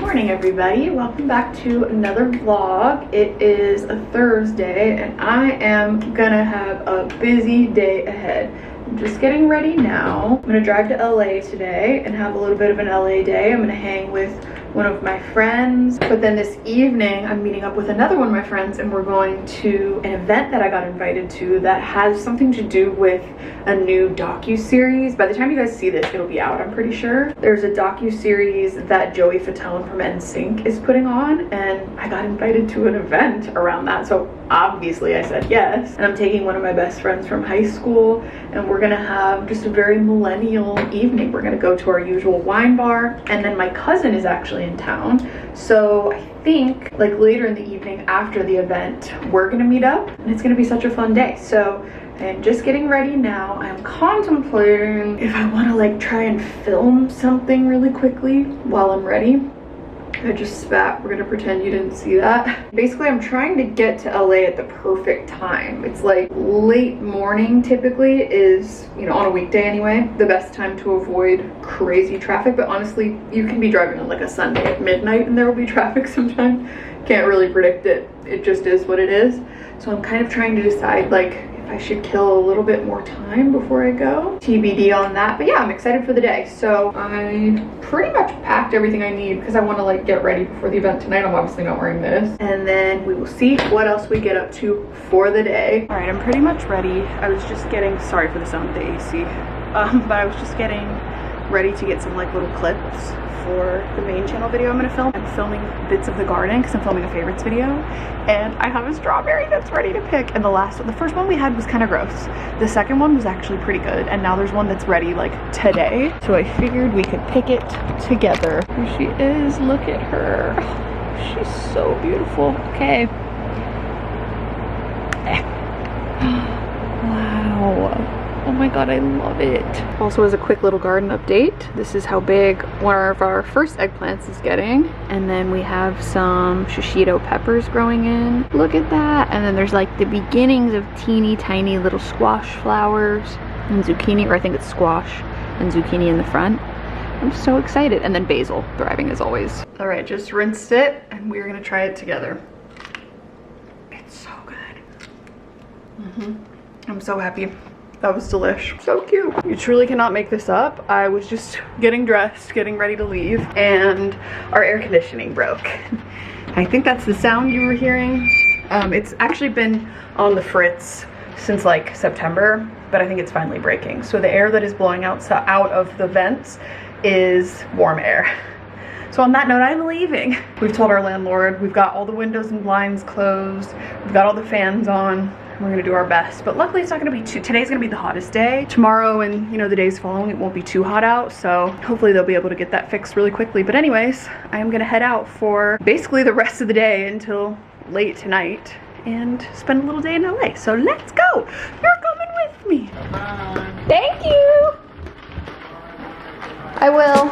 morning, everybody. Welcome back to another vlog. It is a Thursday and I am gonna have a busy day ahead. I'm just getting ready now. I'm gonna drive to LA today and have a little bit of an LA day. I'm gonna hang with one of my friends, but then this evening I'm meeting up with another one of my friends and we're going to an event that I got invited to that has something to do with a new docu-series. By the time you guys see this, it'll be out, I'm pretty sure. There's a docu-series that Joey Fatone from NSYNC is putting on, and I got invited to an event around that, so obviously I said yes. And I'm taking one of my best friends from high school and we're gonna have just a very millennial evening. We're gonna go to our usual wine bar, and then my cousin is actually in town, so I think like later in the evening after the event we're gonna meet up, and it's gonna be such a fun day. So I'm just getting ready now. I'm contemplating if I want to like try and film something really quickly while I'm ready. I just spat. We're gonna pretend you didn't see that. Basically, I'm trying to get to LA at the perfect time. It's like late morning typically is, you know, on a weekday anyway, the best time to avoid crazy traffic. But honestly, you can be driving on like a Sunday at midnight and there will be traffic sometimes. Can't really predict it. It just is what it is. So I'm kind of trying to decide like I should kill a little bit more time before I go. TBD on that. But yeah, I'm excited for the day. So I pretty much packed everything I need because I want to like get ready before the event tonight. I'm obviously not wearing this. And then we will see what else we get up to for the day. All right, I'm pretty much ready. I was just getting, sorry for the sound of the AC, but I was just getting ready to get some like little clips for the main channel video I'm gonna film. I'm filming bits of the garden because I'm filming a favorites video, and I have a strawberry that's ready to pick. And the first one we had was kind of gross. The second one was actually pretty good, and now there's one that's ready like today. So I figured we could pick it together. Here she is, look at her. She's so beautiful. Okay. Wow. Oh my god, I love it. Also, as a quick little garden update, this is how big one of our first eggplants is getting. And then we have some shishito peppers growing in. Look at that. And then there's like the beginnings of teeny tiny little squash flowers and zucchini, or I think it's squash and zucchini in the front. I'm so excited. And then basil thriving as always. All right, just rinsed it and we're gonna try it together. It's so good. I'm so happy. That was delish. So cute. You truly cannot make this up. I was just getting dressed, getting ready to leave, and our air conditioning broke. I think that's the sound you were hearing. It's actually been on the fritz since like September, but I think it's finally breaking. So the air that is blowing out of the vents is warm air. So on that note, I'm leaving. We've told our landlord, we've got all the windows and blinds closed, we've got all the fans on. We're gonna do our best, but luckily it's not gonna be today's gonna be the hottest day. Tomorrow and you know the days following, it won't be too hot out, so hopefully they'll be able to get that fixed really quickly. But anyways, I am gonna head out for basically the rest of the day until late tonight and spend a little day in LA. So let's go. You're coming with me. Thank you. I will.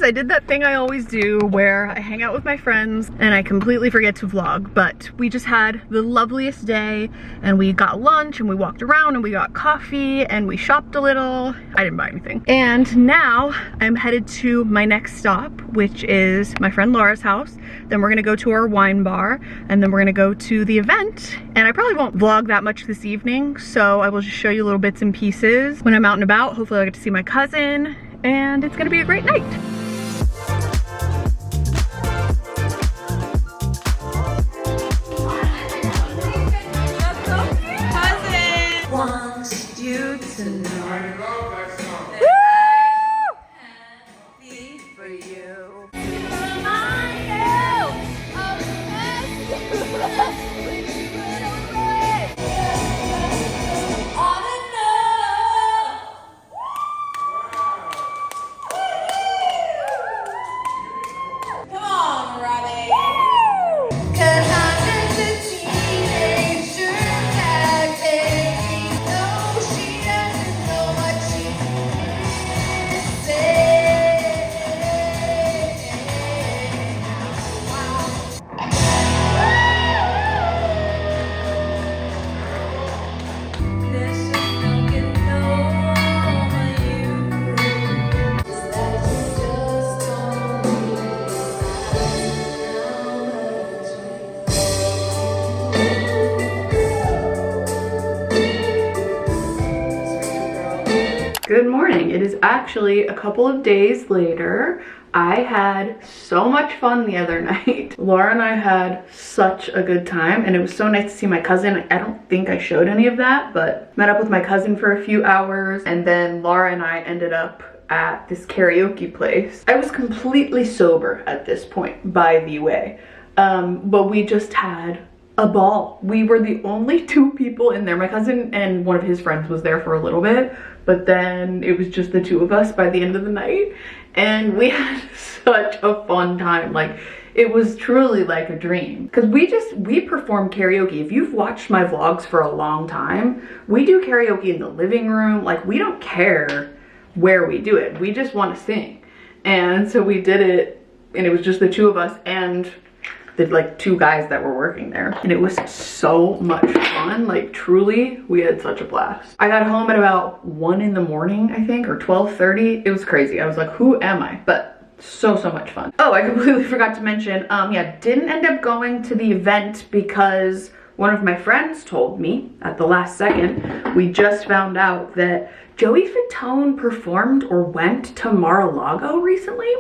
I did that thing I always do where I hang out with my friends and I completely forget to vlog, but we just had the loveliest day and we got lunch and we walked around and we got coffee and we shopped a little. I didn't buy anything. And now I'm headed to my next stop, which is my friend Laura's house. Then we're gonna go to our wine bar and then we're gonna go to the event. And I probably won't vlog that much this evening, so I will just show you little bits and pieces when I'm out and about. Hopefully I'll get to see my cousin and it's gonna be a great night. You to know. Woo! Happy for you. Come on, Robbie. No, she doesn't know. Good morning. It is actually a couple of days later. I had so much fun the other night. Laura and I had such a good time, and it was so nice to see my cousin. I don't think I showed any of that, but met up with my cousin for a few hours, and then Laura and I ended up at this karaoke place. I was completely sober at this point, by the way, but we just had a ball. We were the only two people in there. My cousin and one of his friends was there for a little bit, but then it was just the two of us by the end of the night, and we had such a fun time. Like, it was truly like a dream, because we perform karaoke. If you've watched my vlogs for a long time, we do karaoke in the living room. Like, we don't care where we do it, we just want to sing. And so we did it, and it was just the two of us and the like two guys that were working there, and it was so much fun. Like, truly, we had such a blast. I got home at about 1 in the morning, I think, or 12:30. It was crazy. I was like, who am I? But so much fun. Oh, I completely forgot to mention, yeah, didn't end up going to the event because one of my friends told me at the last second. We just found out that Joey Fatone performed or went to Mar-a-Lago recently.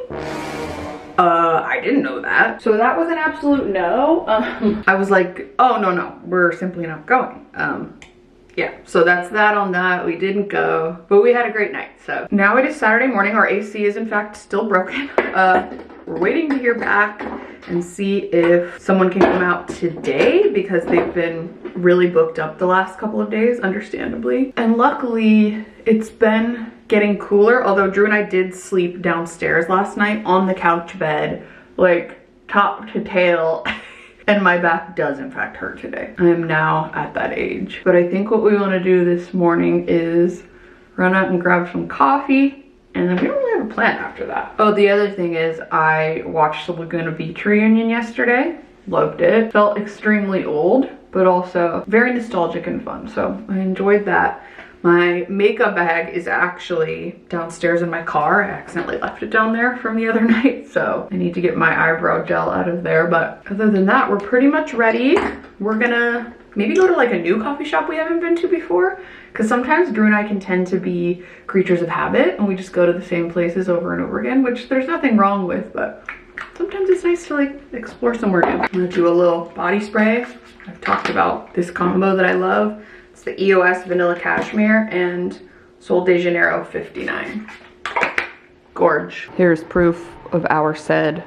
I didn't know that. So that was an absolute no. I was like, oh, no, we're simply not going. Yeah, so that's that on that. We didn't go, but we had a great night. So now it is Saturday morning. Our AC is in fact still broken. We're waiting to hear back and see if someone can come out today, because they've been really booked up the last couple of days, understandably. And luckily it's been getting cooler, although Drew and I did sleep downstairs last night on the couch bed, like top to tail. And my back does in fact hurt today. I am now at that age. But I think what we want to do this morning is run out and grab some coffee, and then we don't really have a plan after that. Oh, the other thing is I watched the Laguna Beach reunion yesterday. Loved it. Felt extremely old, but also very nostalgic and fun. So I enjoyed that. My makeup bag is actually downstairs in my car. I accidentally left it down there from the other night, so I need to get my eyebrow gel out of there. But other than that, we're pretty much ready. We're gonna maybe go to like a new coffee shop we haven't been to before, because sometimes Drew and I can tend to be creatures of habit and we just go to the same places over and over again, which there's nothing wrong with, but sometimes it's nice to like explore somewhere new. I'm gonna do a little body spray. I've talked about this combo that I love. It's the EOS Vanilla Cashmere and Sol de Janeiro 59. Gorge. Here's proof of our said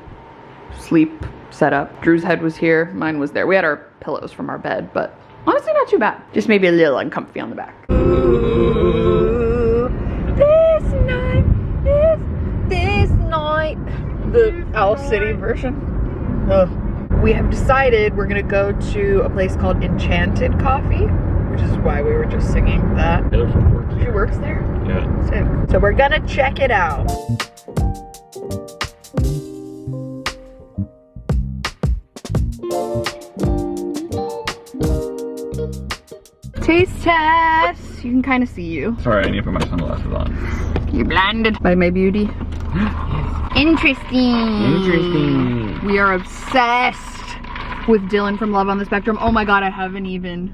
sleep setup. Drew's head was here, mine was there. We had our pillows from our bed, but honestly not too bad. Just maybe a little uncomfy on the back. Ooh, this night. The Owl City version. Ugh. We have decided we're gonna go to a place called Enchanted Coffee, which is why we were just singing that. She works there? Yeah. Sick. So we're gonna check it out. Taste test. You can kind of see you. Sorry, I need to put my sunglasses on. You're blinded by my beauty. Interesting. We are obsessed with Dylan from Love on the Spectrum. Oh my god, I haven't even.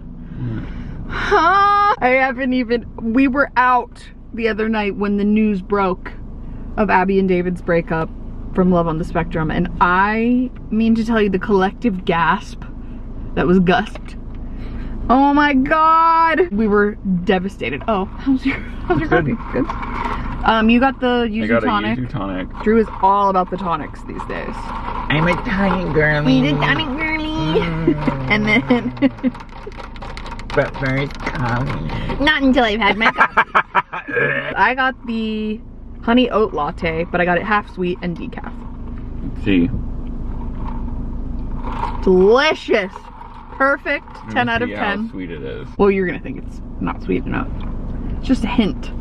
We were out the other night when the news broke of Abby and David's breakup from Love on the Spectrum, and I mean to tell you the collective gasp that was gusped. Oh my god, we were devastated. Oh, how's your coffee? Good. You got the yuzu tonic. Yuzu tonic. Drew is all about the tonics these days. I'm a tonic girly. He's a tonic girly. And then but first coffee. Not until I've had my coffee. I got the honey oat latte, but I got it half sweet and decaf. Let's see. Delicious. Perfect. 10 out of 10. How sweet it is. Well, you're gonna think it's not sweet enough. It's just a hint.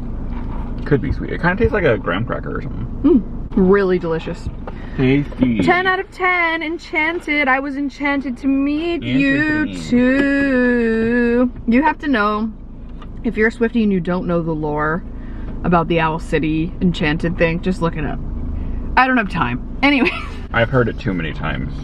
Could be sweet. It kind of tastes like a graham cracker or something. Really delicious. Tasty. 10 out of 10. Enchanted. I was enchanted to meet you too. You have to know, if you're a Swiftie and you don't know the lore about the Owl City Enchanted thing, just look it up. I don't have time. Anyway. I've heard it too many times.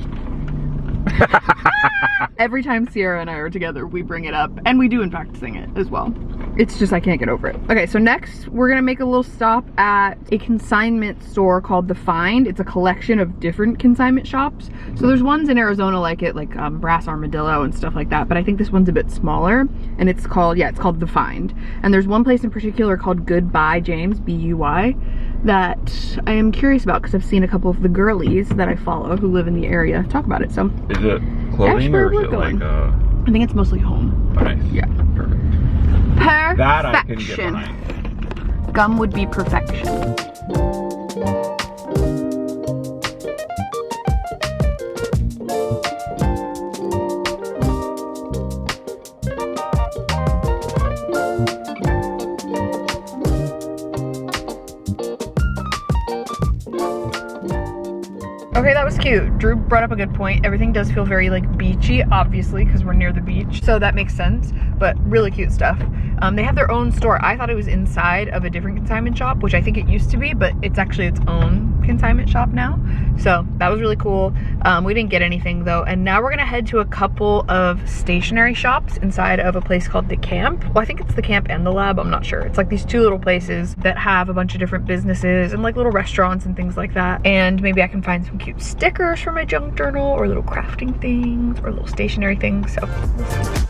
Every time Sierra and I are together, we bring it up, and we do in fact sing it as well. It's just I can't get over it. Okay, so next we're gonna make a little stop at a consignment store called The Find. It's a collection of different consignment shops. So there's ones in Arizona like it, like Brass Armadillo and stuff like that, but I think this one's a bit smaller, and it's called, yeah, it's called The Find. And there's one place in particular called Goodbye James, B-U-Y, that I am curious about because I've seen a couple of the girlies that I follow who live in the area talk about it. So is it clothing or is it like I think it's mostly home. Oh, nice. Yeah. Perfect. Perfection. That I can get behind. Gum would be perfection. Okay, that was cute. Drew brought up a good point. Everything does feel very like beachy, obviously, because we're near the beach. So that makes sense, but really cute stuff. They have their own store. I thought it was inside of a different consignment shop, which I think it used to be, but it's actually its own consignment shop now. So that was really cool. We didn't get anything though. And now we're gonna head to a couple of stationery shops inside of a place called The Camp. Well, I think it's The Camp and The Lab, I'm not sure. It's like these two little places that have a bunch of different businesses and like little restaurants and things like that. And maybe I can find some cute stickers for my junk journal or little crafting things or little stationery things. So we'll see.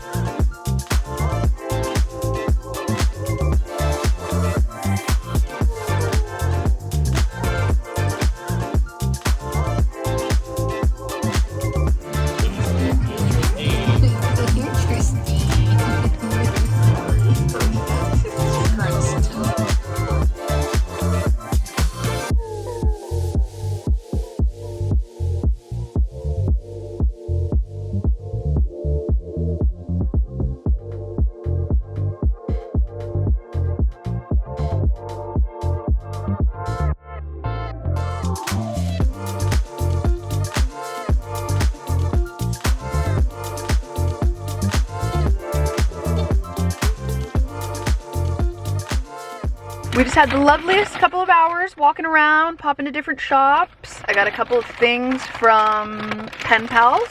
We just had the loveliest couple of hours walking around, popping to different shops. I got a couple of things from Pen Pals,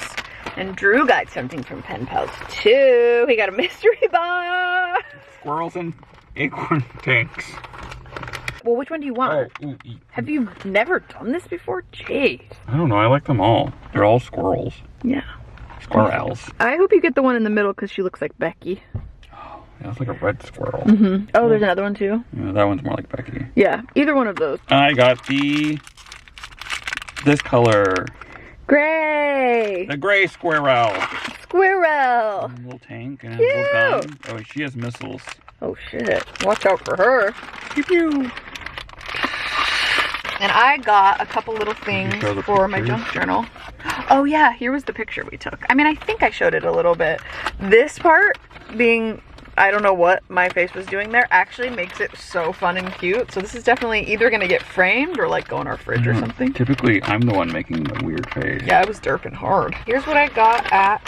and Drew got something from Pen Pals too. He got a mystery box. Squirrels and acorn tanks. Well, which one do you want? Oh, Have you never done this before? Jeez. I don't know, I like them all. They're all squirrels. Yeah. Squirrels. I hope you get the one in the middle because she looks like Becky. Yeah, it's like a red squirrel. Mm-hmm. Oh, there's another one too? Yeah, that one's more like Becky. Yeah, either one of those. I got this color. Gray! The gray squirrel. Squirrel! A little tank and a little gun. Oh, she has missiles. Oh shit. Watch out for her. Pew pew. And I got a couple little things for my junk journal. Oh yeah, here was the picture we took. I mean, I think I showed it a little bit. This part being, I don't know what my face was doing there, actually makes it so fun and cute. So this is definitely either gonna get framed or like go in our fridge or something. Typically, I'm the one making the weird face. Yeah, I was derping hard. Here's what I got at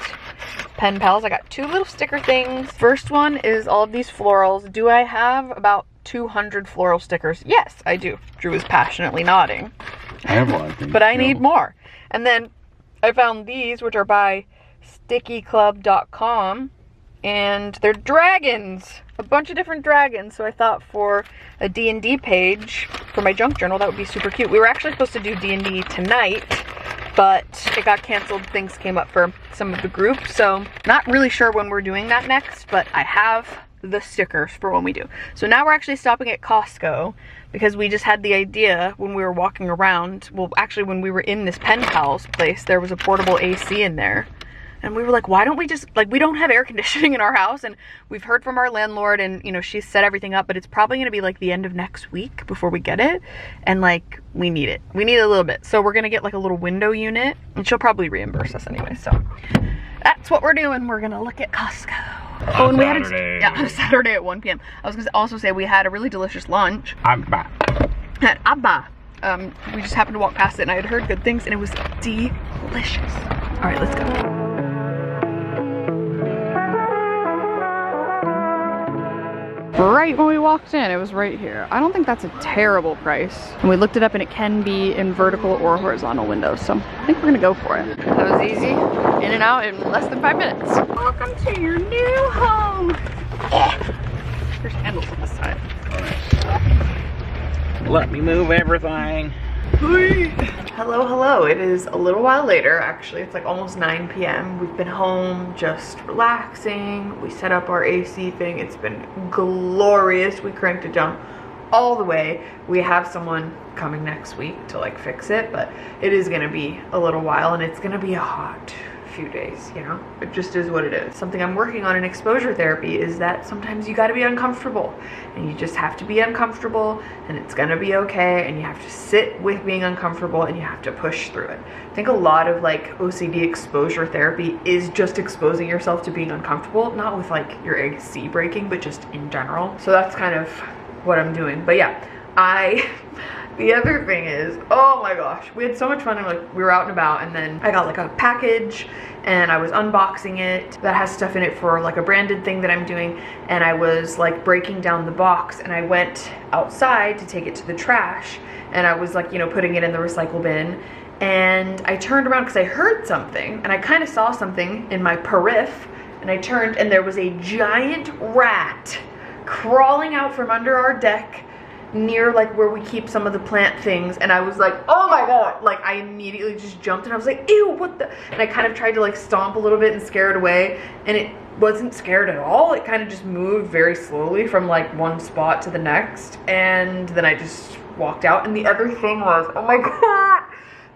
Pen Pals. I got two little sticker things. First one is all of these florals. Do I have about 200 floral stickers? Yes, I do. Drew is passionately nodding. I have a lot of things. But I need more. And then I found these, which are by stickyclub.com. And they're dragons, a bunch of different dragons. So I thought for a D&D page for my junk journal, that would be super cute. We were actually supposed to do D&D tonight, but it got canceled. Things came up for some of the group. So not really sure when we're doing that next, but I have the stickers for when we do. So now we're actually stopping at Costco because we just had the idea when we were walking around. Well, actually when we were in this Pen Pals place, there was a portable AC in there. And we were like, why don't we just, like, we don't have air conditioning in our house, and we've heard from our landlord, and, you know, she's set everything up, but it's probably going to be, like, the end of next week before we get it, and, like, we need it. We need it a little bit. So we're going to get, like, a little window unit, and she'll probably reimburse us anyway, so that's what we're doing. We're going to look at Costco. Oh, and we had on Saturday at 1 p.m. I was going to also say we had a really delicious lunch. Abba. At Abba. We just happened to walk past it, and I had heard good things, and it was delicious. All right, let's go. Right when we walked in, it was right here. I don't think that's a terrible price. And we looked it up and it can be in vertical or horizontal windows. So I think we're gonna go for it. That was easy. In and out in less than 5 minutes. Welcome to your new home. There's handles on this side. Let me move everything. Hello, hello. It is a little while later, actually. It's like almost 9 p.m. We've been home just relaxing. We set up our AC thing. It's been glorious. We cranked it down all the way. We have someone coming next week to like fix it, but it is gonna be a little while and it's gonna be a hot few days, you know? It just is what it is. Something I'm working on in exposure therapy is that sometimes you gotta be uncomfortable and you just have to be uncomfortable and it's gonna be okay and you have to sit with being uncomfortable and you have to push through it. I think a lot of like OCD exposure therapy is just exposing yourself to being uncomfortable, not with like your AC breaking, but just in general. So that's kind of what I'm doing. But yeah, the other thing is, oh my gosh, we had so much fun and like we were out and about, and then I got like a package and I was unboxing it that has stuff in it for like a branded thing that I'm doing, and I was like breaking down the box and I went outside to take it to the trash and I was like, you know, putting it in the recycle bin, and I turned around because I heard something and I kind of saw something in my periph, and I turned and there was a giant rat crawling out from under our deck near like where we keep some of the plant things, and I was like, oh my god, like I immediately just jumped and I was like, ew, what the, and I kind of tried to like stomp a little bit and scare it away, and it wasn't scared at all. It kind of just moved very slowly from like one spot to the next, and then I just walked out. And the other thing was, oh my god,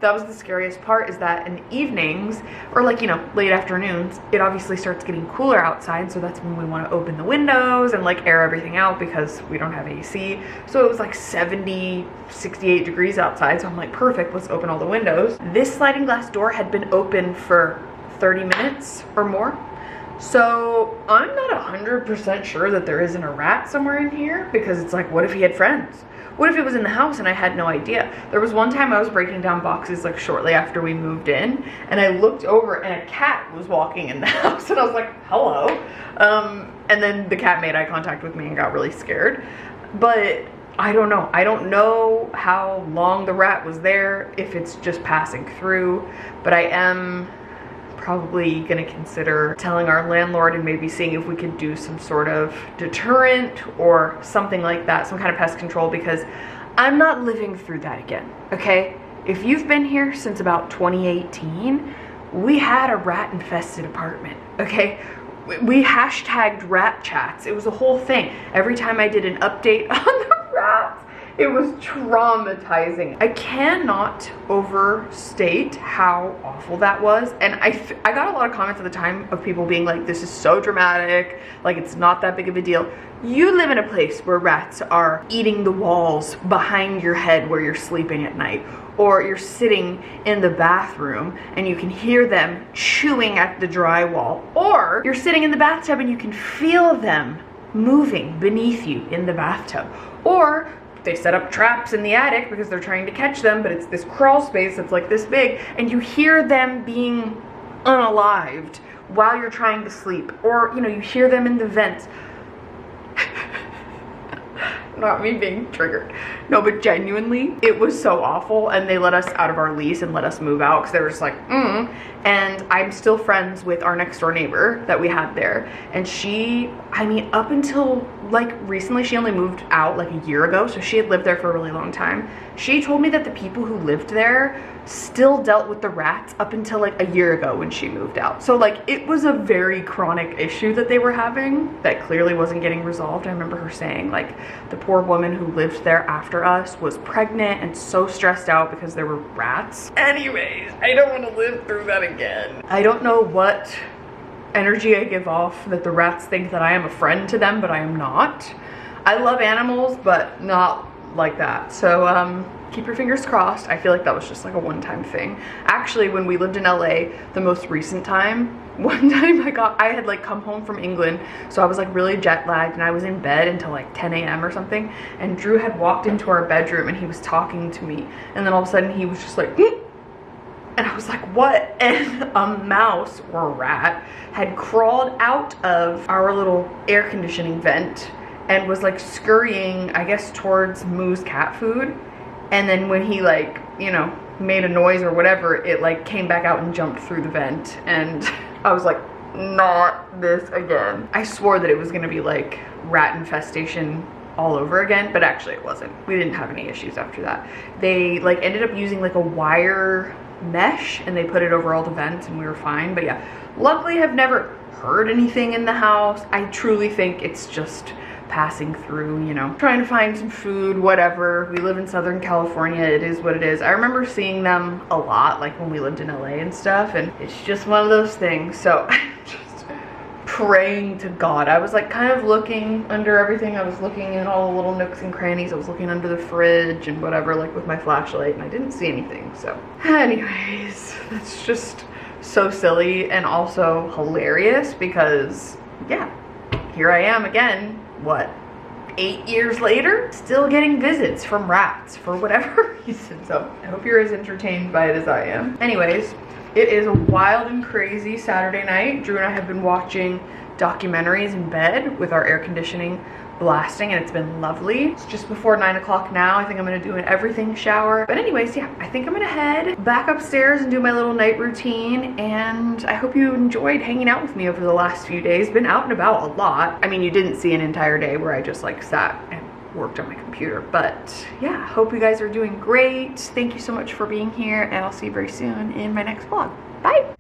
that was the scariest part, is that in the evenings, or like, you know, late afternoons, it obviously starts getting cooler outside, so that's when we want to open the windows and like air everything out because we don't have AC. So it was like 70, 68 degrees outside, so I'm like, perfect, let's open all the windows. This sliding glass door had been open for 30 minutes or more. So I'm not 100% sure that there isn't a rat somewhere in here, because it's like, what if he had friends? What if it was in the house and I had no idea? There was one time I was breaking down boxes like shortly after we moved in, and I looked over and a cat was walking in the house, and I was like, hello. And then the cat made eye contact with me and got really scared. But I don't know. I don't know how long the rat was there, if it's just passing through, but I am probably gonna consider telling our landlord and maybe seeing if we could do some sort of deterrent or something like that, some kind of pest control, because I'm not living through that again, okay? If you've been here since about 2018, we had a rat infested apartment, okay? We hashtagged rat chats. It was a whole thing. Every time I did an update on the rats, it was traumatizing. I cannot overstate how awful that was. And I got a lot of comments at the time of people being like, this is so dramatic, like it's not that big of a deal. You live in a place where rats are eating the walls behind your head where you're sleeping at night, or you're sitting in the bathroom and you can hear them chewing at the drywall, or you're sitting in the bathtub and you can feel them moving beneath you in the bathtub, or they set up traps in the attic because they're trying to catch them, but it's this crawl space that's like this big, and you hear them being unalived while you're trying to sleep, or you know, you hear them in the vents. Not me being triggered. No, but genuinely, it was so awful, and they let us out of our lease and let us move out because they were just like, And I'm still friends with our next door neighbor that we had there, and she, I mean, up until like recently, she only moved out like a year ago, so she had lived there for a really long time. She told me that the people who lived there still dealt with the rats up until like a year ago when she moved out. So like, it was a very chronic issue that they were having that clearly wasn't getting resolved. I remember her saying like the poor woman who lived there after us was pregnant and so stressed out because there were rats. Anyways, I don't want to live through that again. I don't know what energy I give off that the rats think that I am a friend to them, but I am not. I love animals, but not like that. So keep your fingers crossed. I feel like that was just like a one-time thing. Actually, when we lived in LA, the most recent time, one time I had like come home from England, so I was like really jet lagged, and I was in bed until like 10 a.m. or something, and Drew had walked into our bedroom and he was talking to me, and then all of a sudden he was just like, and I was like, what? And a mouse or a rat had crawled out of our little air conditioning vent and was like scurrying, I guess, towards Moo's cat food. And then when he like, you know, made a noise or whatever, it like came back out and jumped through the vent. And I was like, not this again. I swore that it was gonna be like rat infestation all over again, but actually it wasn't. We didn't have any issues after that. They like ended up using like a wire mesh and they put it over all the vents and we were fine. But yeah, luckily I've never heard anything in the house. I truly think it's just passing through, you know, trying to find some food, whatever. We live in Southern California, it is what it is. I remember seeing them a lot, like when we lived in LA and stuff, and it's just one of those things. So I'm just praying to God. I was like kind of looking under everything. I was looking in all the little nooks and crannies. I was looking under the fridge and whatever, like with my flashlight, and I didn't see anything. So anyways, that's just so silly and also hilarious because yeah, here I am again, what, 8 years later, still getting visits from rats for whatever reason. So I hope you're as entertained by it as I am. Anyways, it is a wild and crazy Saturday night. Drew and I have been watching documentaries in bed with our air conditioning blasting, and it's been lovely. It's just before 9 o'clock now. I think I'm gonna do an everything shower. But anyways, yeah, I think I'm gonna head back upstairs and do my little night routine, and I hope you enjoyed hanging out with me over the last few days. Been out and about a lot. I mean, you didn't see an entire day where I just like sat and worked on my computer, but yeah, hope you guys are doing great. Thank you so much for being here, and I'll see you very soon in my next vlog. Bye.